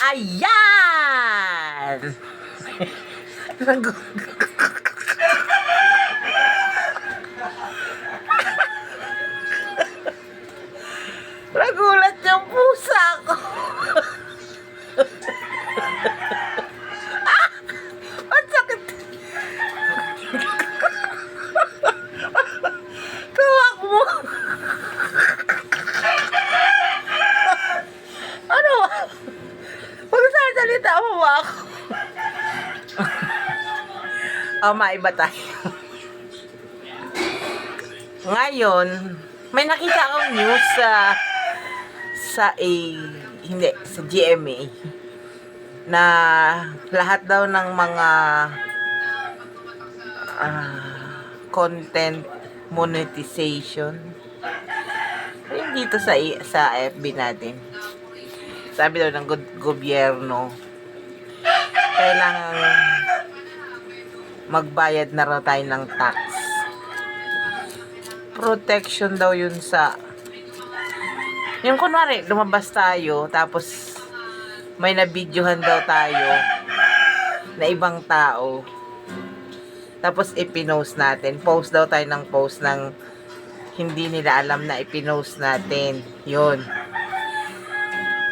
Ayan! Nagulat yung pusa ko. Ang sakit. Tuwak mo. Ano ba? Magsasalita mo ba ako? Maiba tayo. Ngayon, may nakita akong news hindi, sa GMA na lahat daw ng mga content monetization yung dito sa FB natin. Sabi daw ng gobyerno kailangan magbayad na raw tayo ng tax. Protection daw yun sa yung kunwari lumabas tayo tapos may nabidyohan daw tayo na ibang tao tapos ipinost natin. Post daw tayo ng post ng hindi nila alam na ipinost natin. Yun.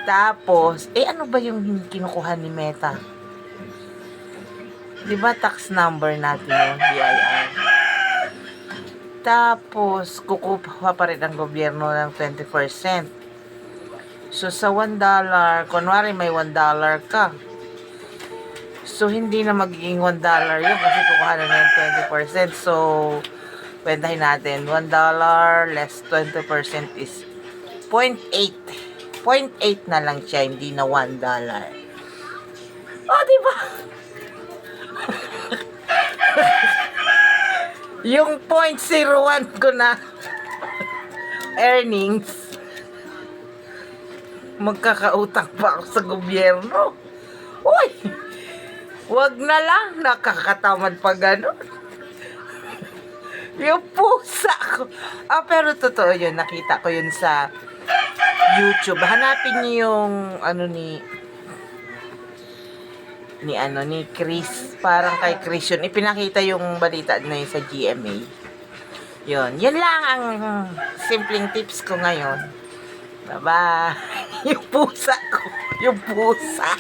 Tapos, ano ba yung kinukuha ni Meta? Diba tax number natin yun, BIR? Tapos, kukuha pa rin ang gobyerno ng 20%. So, sa $1, kunwari may $1 ka. So, hindi na magiging $1 yun kasi kukuha na ng 20%. So, kwentahin natin, $1 less 20% is 0.8. 0.8 na lang siya, hindi na $1. Oh, diba? Yung 0.01 ko na earnings, magkakautang pa ako sa gobyerno. Uy! Wag na lang, nakakatamad pa gano'n. Yung pusa ko. Pero totoo yun, nakita ko yun sa YouTube. Hanapin niyo yung ni Chris. Parang kay Chris yun. Ipinakita yung balita na yun sa GMA. Yun lang ang simpleng tips ko ngayon. Bye-bye. Yung pusa ko. Yung pusa.